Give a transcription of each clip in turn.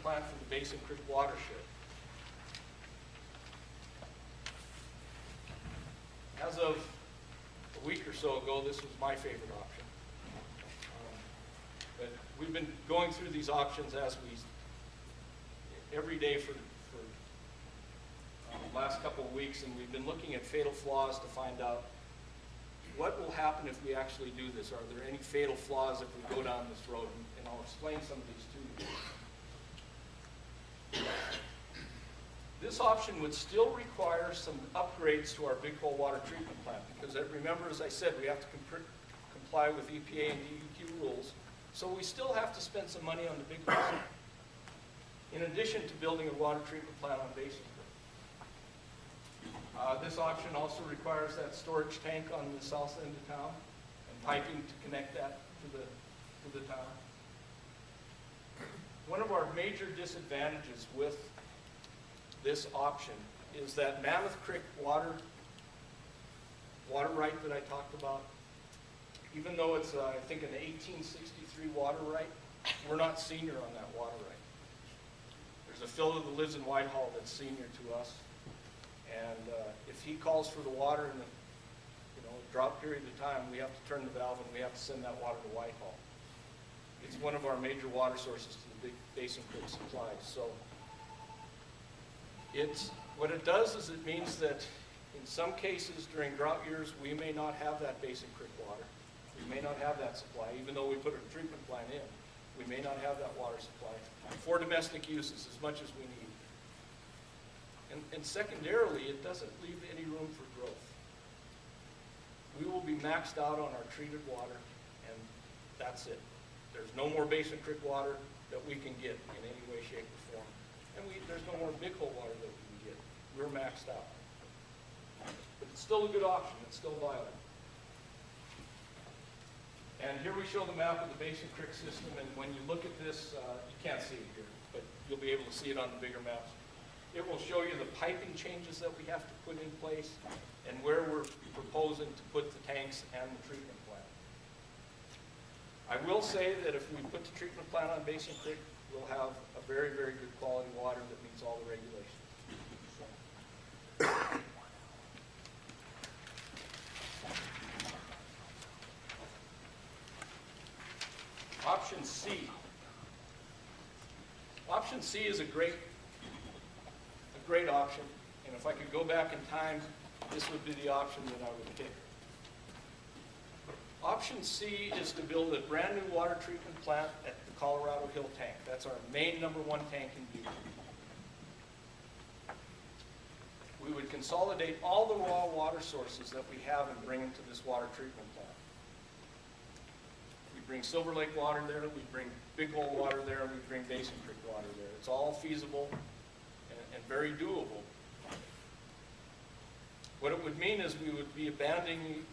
plant for the Basin Creek watershed. As of a week or so ago, this was my favorite option. But we've been going through these options every day for the last couple of weeks, and we've been looking at fatal flaws to find out what will happen if we actually do this. Are there any fatal flaws if we go down this road? And I'll explain some of these to you. This option would still require some upgrades to our big hole water treatment plant because remember, as I said, we have to comply with EPA and DEQ rules. So we still have to spend some money on the big holes in addition to building a water treatment plant on Basin Creek. This option also requires that storage tank on the south end of town and piping to connect that to the town. One of our major disadvantages with this option is that Mammoth Creek water right that I talked about. Even though it's, I think, an 1863 water right, we're not senior on that water right. There's a fellow that lives in Whitehall that's senior to us, and if he calls for the water in a drought period of time, we have to turn the valve and we have to send that water to Whitehall. It's one of our major water sources to the big Basin Creek supplies. So what it does is it means that in some cases during drought years, we may not have that Basin Creek water. We may not have that supply, even though we put a treatment plant in. We may not have that water supply for domestic uses as much as we need. And secondarily, it doesn't leave any room for growth. We will be maxed out on our treated water, and that's it. There's no more Basin Creek water that we can get in any way, shape, or form. And there's no more big hole water that we can get. We're maxed out. But it's still a good option. It's still viable. And here we show the map of the Basin Creek system, and when you look at this, you can't see it here, but you'll be able to see it on the bigger maps. It will show you the piping changes that we have to put in place and where we're proposing to put the tanks and the treatment plant. I will say that if we put the treatment plant on Basin Creek, we'll have a very, very good quality water that meets all the regulations. Option C. Option C is a great option, and if I could go back in time, this would be the option that I would pick. Option C is to build a brand new water treatment plant at the Colorado Hill tank. That's our main #1 tank in Butte. We would consolidate all the raw water sources that we have and bring them to this water treatment plant. We bring Silver Lake water there, we bring Big Hole water there, and we bring Basin Creek water there. It's all feasible and very doable. What it would mean is we would be abandoning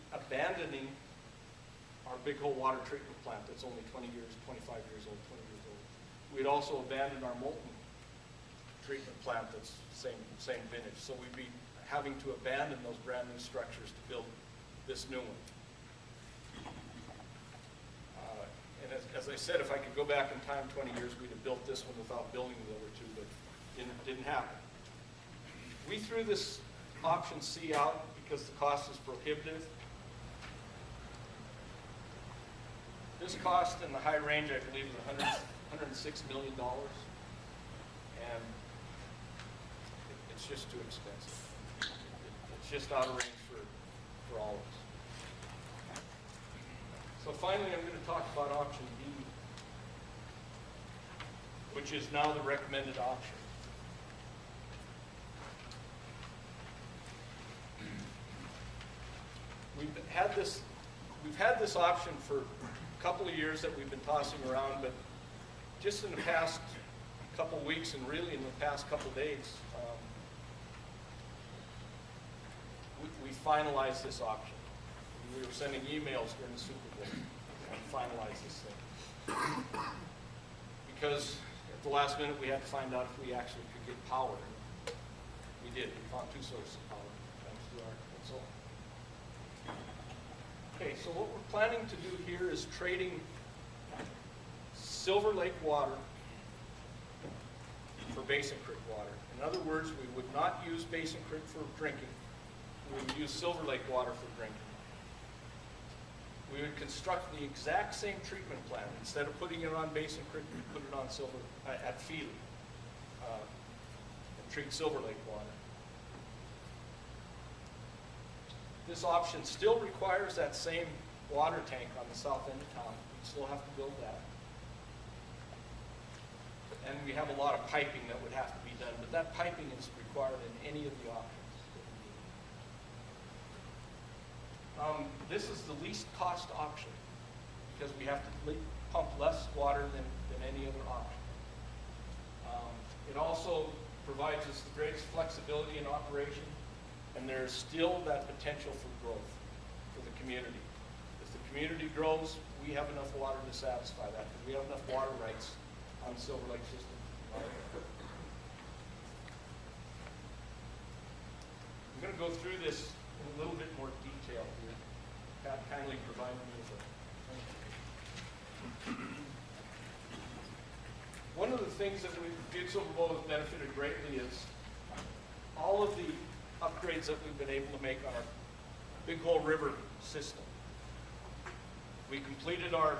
our Big Hole water treatment plant that's only 25 years old. We'd also abandon our molten treatment plant that's same vintage. So we'd be having to abandon those brand new structures to build this new one. And as I said, if I could go back in time 20 years, we'd have built this one without building the other two, but it didn't happen. We threw this option C out because the cost is prohibitive. This cost in the high range, I believe, is $106 million, and it's just too expensive. It's just out of range for all of us. So finally, I'm going to talk about option B, which is now the recommended option. We've had this option for a couple of years that we've been tossing around, but just in the past couple of weeks and really in the past couple of days, we finalized this option. We were sending emails during the Super Bowl and finalized this thing. Because at the last minute we had to find out if we actually could get power. We did. We found two sources of power, thanks to our consultant. Okay, so what we're planning to do here is trading Silver Lake water Basin Creek water. In other words, we would not use Basin Creek for drinking. We would use Silver Lake water for drinking. We would construct the exact same treatment plant. Instead of putting it on Basin Creek, we put it on at Feely and treat Silver Lake water. This option still requires that same water tank on the south end of town. We still have to build that. And we have a lot of piping that would have to be done, but that piping is required in any of the options. This is the least cost option because we have to pump less water than any other option. It also provides us the greatest flexibility in operation, and there's still that potential for growth for the community. If the community grows, we have enough water to satisfy that because we have enough water rights on the Silver Lake system. I'm going to go through this in a little bit more detail here. Pat kindly provided me with one of the things that Butte Silver Bowl has benefited greatly is all of the upgrades that we've been able to make on our Big Hole River system. We completed our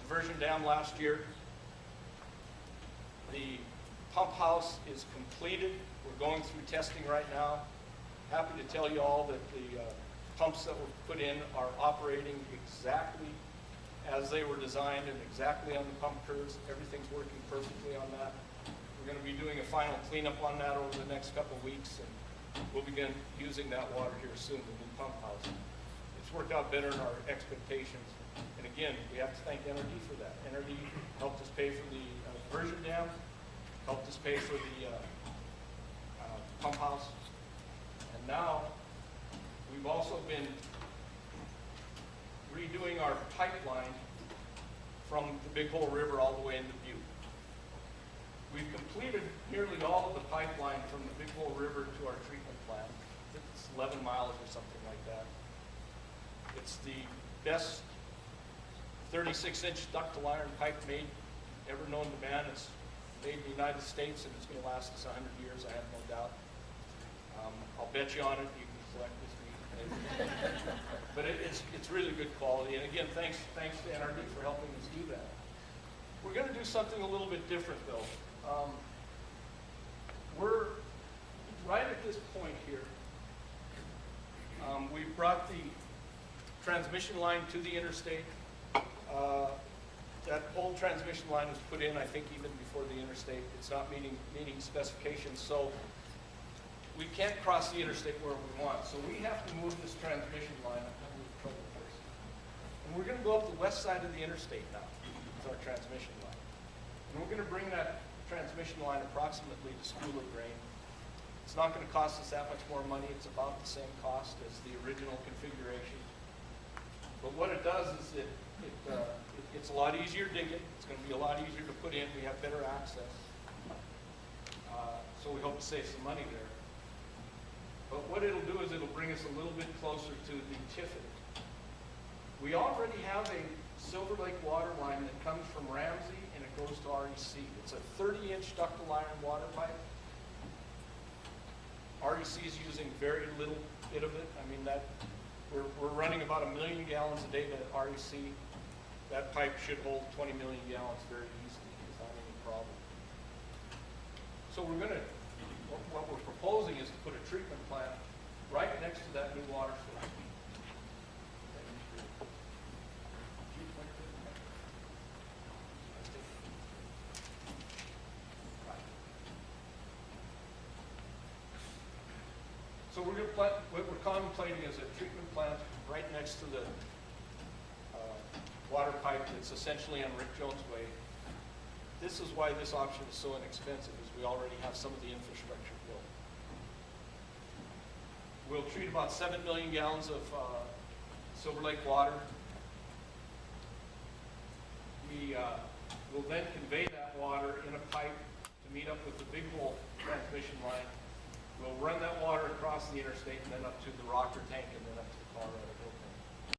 diversion dam last year. The pump house is completed. We're going through testing right now. Happy to tell you all that the pumps that were put in are operating exactly as they were designed and exactly on the pump curves. Everything's working perfectly on that. We're going to be doing a final cleanup on that over the next couple of weeks, and we'll begin using that water here soon, the new pump house. It's worked out better than our expectations. And again, we have to thank NRD for that. NRD helped us pay for the diversion dam, helped us pay for the pump house. And now, we've also been redoing our pipeline from the Big Hole River all the way into Butte. We've completed nearly all of the pipeline from the Big Hole River to our treatment plant. I think it's 11 miles or something like that. It's the best 36-inch ductile iron pipe made ever known to man. It's made in the United States, and it's going to last us 100 years, I have no doubt. I'll bet you on it. You can select this week. But it's really good quality. And again, thanks to NRD for helping us do that. We're going to do something a little bit different, though. We're right at this point here. We brought the transmission line to the interstate. That old transmission line was put in, I think, even before the interstate. It's not meeting specifications, so we can't cross the interstate where we want. So we have to move this transmission line. And we're going to go up the west side of the interstate now with our transmission line. And we're going to bring that transmission line approximately to Schooler Grain. It's not going to cost us that much more money. It's about the same cost as the original configuration. But what it does is it's a lot easier digging. It's going to be a lot easier to put in. We have better access. So we hope to save some money there. But what it'll do is it'll bring us a little bit closer to the Tiffin. We already have a Silver Lake water line that comes from Ramsey and it goes to REC. It's a 30-inch ductile iron water pipe. REC is using very little bit of it. I mean, we're running about 1 million gallons a day to REC. That pipe should hold 20 million gallons very easily without any problem. So we're going to, what we're proposing is to put a treatment plant right next to that new water source. So we're going to what we're contemplating is a treatment plant right next to the water pipe that's essentially on Rick Jones Way. This is why this option is so inexpensive, is we already have some of the infrastructure built. We'll treat about 7 million gallons of Silver Lake water. We will then convey that water in a pipe to meet up with the Big Hole transmission line. We'll run that water across the interstate and then up to the rocker tank and then up to the Colorado River.